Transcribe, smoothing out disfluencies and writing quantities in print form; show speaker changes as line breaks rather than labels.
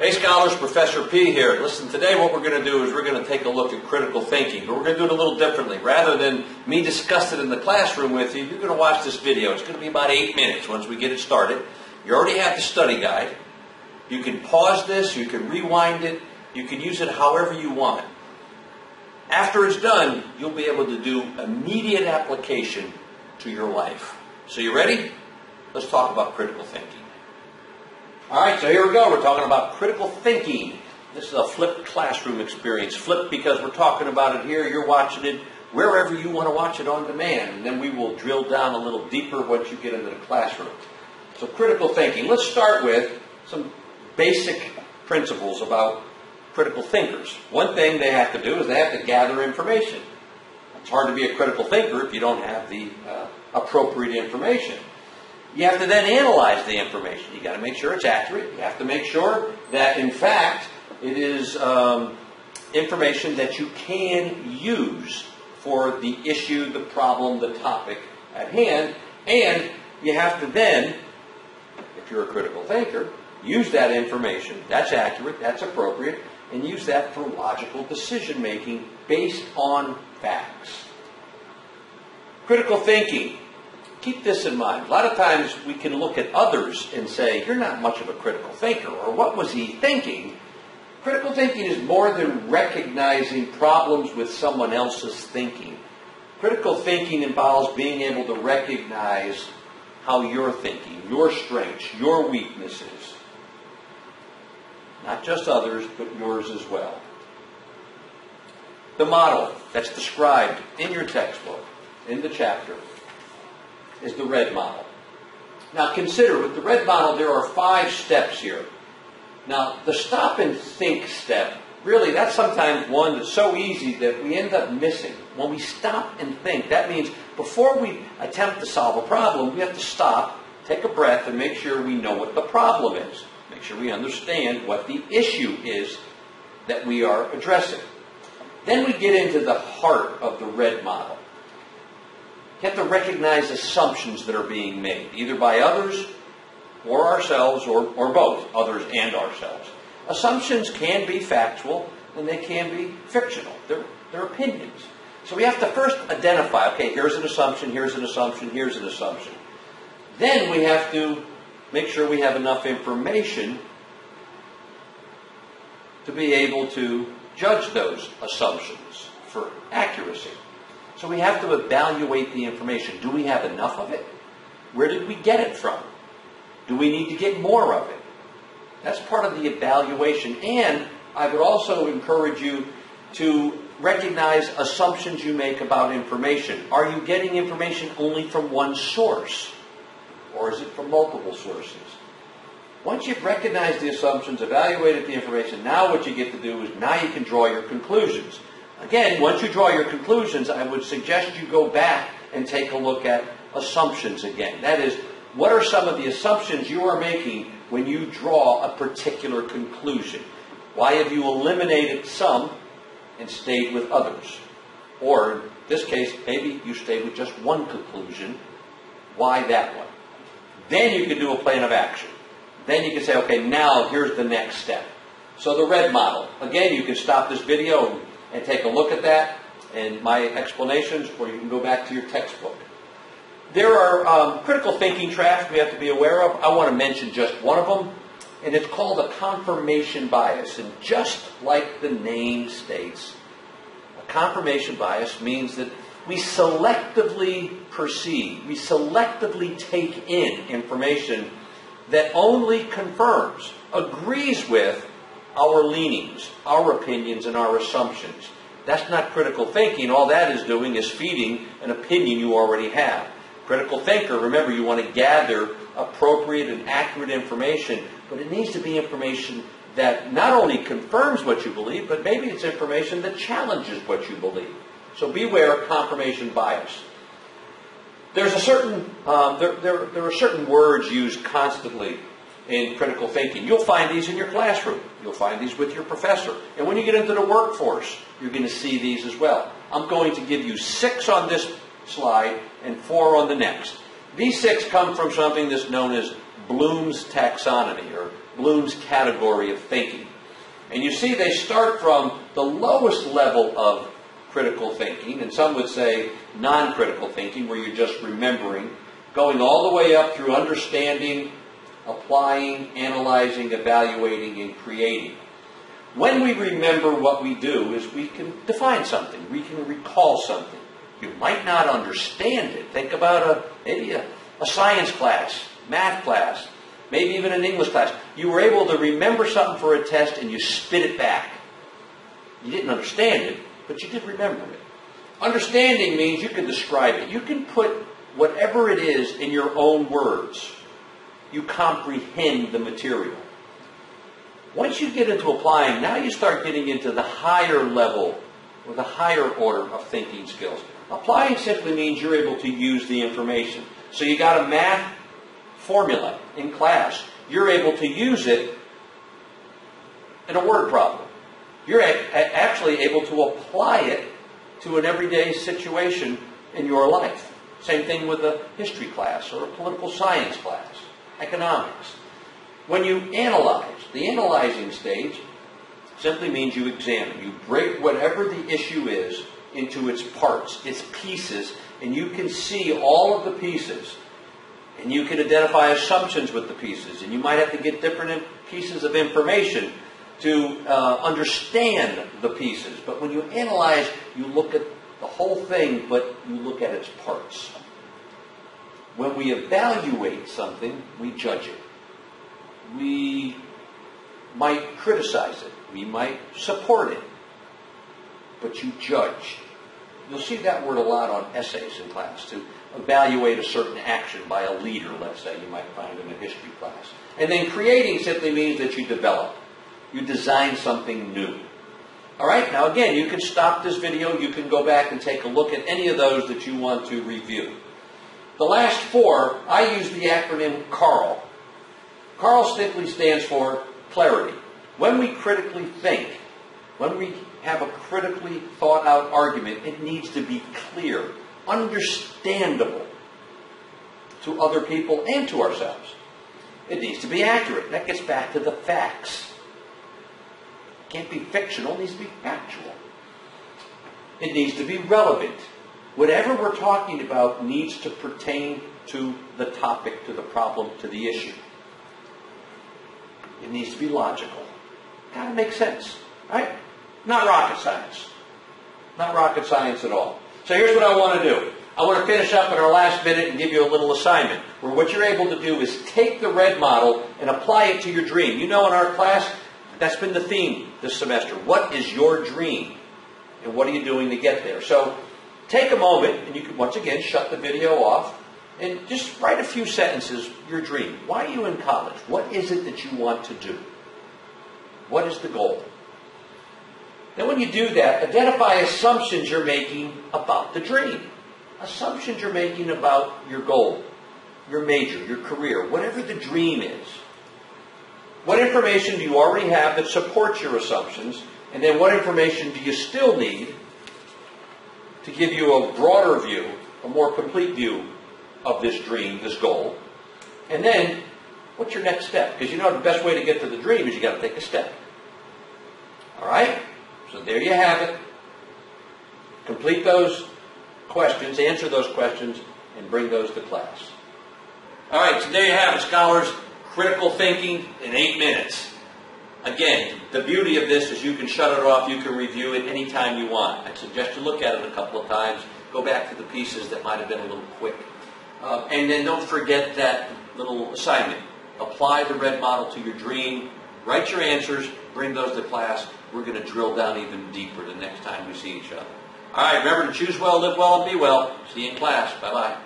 Hey scholars, Professor P here. Listen, today what we're going to do is we're going to take a look at critical thinking, but we're going to do it a little differently. Rather than me discuss it in the classroom with you, you're going to watch this video. It's going to be about 8 minutes once we get it started. You already have the study guide. You can pause this, you can rewind it, you can use it however you want. After it's done, you'll be able to do immediate application to your life. So you ready? Let's talk about critical thinking. All right, so here we go. We're talking about critical thinking. This is a flipped classroom experience. Flipped because we're talking about it here. You're watching it wherever you want to watch it on demand. And then we will drill down a little deeper once you get into the classroom. So critical thinking. Let's start with some basic principles about critical thinkers. One thing they have to do is they have to gather information. It's hard to be a critical thinker if you don't have the appropriate information. You have to then analyze the information. You got to make sure it's accurate. You have to make sure that, in fact, it is information that you can use for the issue, the problem, the topic at hand. And you have to then, if you're a critical thinker, use that information. That's accurate, that's appropriate, and use that for logical decision making based on facts. Critical thinking. Keep this in mind. A lot of times we can look at others and say, you're not much of a critical thinker, or what was he thinking? Critical thinking is more than recognizing problems with someone else's thinking. Critical thinking involves being able to recognize how you're thinking, your strengths, your weaknesses. Not just others, but yours as well. The model that's described in your textbook, in the chapter, is the red model. Now consider, with the red model, there are 5 steps here. Now, the stop and think step, really, that's sometimes one that's so easy that we end up missing. When we stop and think, that means before we attempt to solve a problem, we have to stop, take a breath, and make sure we know what the problem is. Make sure we understand what the issue is that we are addressing. Then we get into the heart of the red model. You have to recognize assumptions that are being made, either by others or ourselves, or both, others and ourselves. Assumptions can be factual and they can be fictional. They're opinions. So we have to first identify, okay, here's an assumption, here's an assumption, here's an assumption. Then we have to make sure we have enough information to be able to judge those assumptions for accuracy. So we have to evaluate the information. Do we have enough of it? Where did we get it from? Do we need to get more of it? That's part of the evaluation. And I would also encourage you to recognize assumptions you make about information. Are you getting information only from one source? Or is it from multiple sources? Once you've recognized the assumptions, evaluated the information, now what you get to do is now you can draw your conclusions. Again, once you draw your conclusions, I would suggest you go back and take a look at assumptions again. That is, what are some of the assumptions you are making when you draw a particular conclusion? Why have you eliminated some and stayed with others? Or, in this case, maybe you stayed with just one conclusion. Why that one? Then you can do a plan of action. Then you can say, okay, now here's the next step. So the red model. Again, you can stop this video and take a look at that and my explanations, or you can go back to your textbook. There are critical thinking traps we have to be aware of. I want to mention just one of them, and it's called a confirmation bias. And just like the name states, a confirmation bias means that we selectively perceive, we selectively take in information that only confirms, agrees with our leanings, our opinions, and our assumptions. That's not critical thinking. All that is doing is feeding an opinion you already have. Critical thinker, remember, you want to gather appropriate and accurate information, but it needs to be information that not only confirms what you believe, but maybe it's information that challenges what you believe. So beware of confirmation bias. There's a certain, there are certain words used constantly in critical thinking. You'll find these in your classroom. You'll find these with your professor. And when you get into the workforce, you're going to see these as well. I'm going to give you 6 on this slide and 4 on the next. These 6 come from something that's known as Bloom's taxonomy, or Bloom's category of thinking. And you see they start from the lowest level of critical thinking, and some would say non-critical thinking, where you're just remembering, going all the way up through understanding, applying, analyzing, evaluating, and creating. When we remember, what we do is we can define something. We can recall something. You might not understand it. Think about maybe a science class, math class, maybe even an English class. You were able to remember something for a test and you spit it back. You didn't understand it, but you did remember it. Understanding means you can describe it. You can put whatever it is in your own words. You comprehend the material. Once you get into applying, now you start getting into the higher level or the higher order of thinking skills. Applying simply means you're able to use the information. So you got a math formula in class. You're able to use it in a word problem. You're actually able to apply it to an everyday situation in your life. Same thing with a history class or a political science class, economics. When you analyze, the analyzing stage simply means you examine. You break whatever the issue is into its parts, its pieces, and you can see all of the pieces. And you can identify assumptions with the pieces. And you might have to get different pieces of information to understand the pieces. But when you analyze, you look at the whole thing, but you look at its parts. When we evaluate something, we judge it. We might criticize it. We might support it. But you judge. You'll see that word a lot on essays in class, to evaluate a certain action by a leader, let's say, you might find in a history class. And then creating simply means that you develop. You design something new. All right? Now again, you can stop this video. You can go back and take a look at any of those that you want to review. The last four, I use the acronym CARL. Karl Stickley stands for clarity. When we critically think, when we have a critically thought out argument, it needs to be clear, understandable to other people and to ourselves. It needs to be accurate. That gets back to the facts. It can't be fictional, it needs to be factual. It needs to be relevant. Whatever we're talking about needs to pertain to the topic, to the problem, to the issue. It needs to be logical. Got to make sense, right? Not rocket science. Not rocket science at all. So here's what I want to do. I want to finish up in our last minute and give you a little assignment where what you're able to do is take the red model and apply it to your dream. You know, in our class, that's been the theme this semester. What is your dream? And what are you doing to get there? So take a moment and you can once again shut the video off and just write a few sentences, your dream. Why are you in college? What is it that you want to do? What is the goal? Then when you do that, identify assumptions you're making about the dream. Assumptions you're making about your goal, your major, your career, whatever the dream is. What information do you already have that supports your assumptions? And then what information do you still need to give you a broader view, a more complete view of this dream, this goal? And then, what's your next step? Because you know the best way to get to the dream is you got to take a step. All right? So there you have it. Complete those questions, answer those questions, and bring those to class. All right, so there you have it, scholars. Critical thinking in 8 minutes. Again, the beauty of this is you can shut it off, you can review it anytime you want. I suggest you look at it a couple of times, go back to the pieces that might have been a little quick. And then don't forget that little assignment. Apply the red model to your dream, write your answers, bring those to class. We're going to drill down even deeper the next time we see each other. All right, remember to choose well, live well, and be well. See you in class. Bye-bye.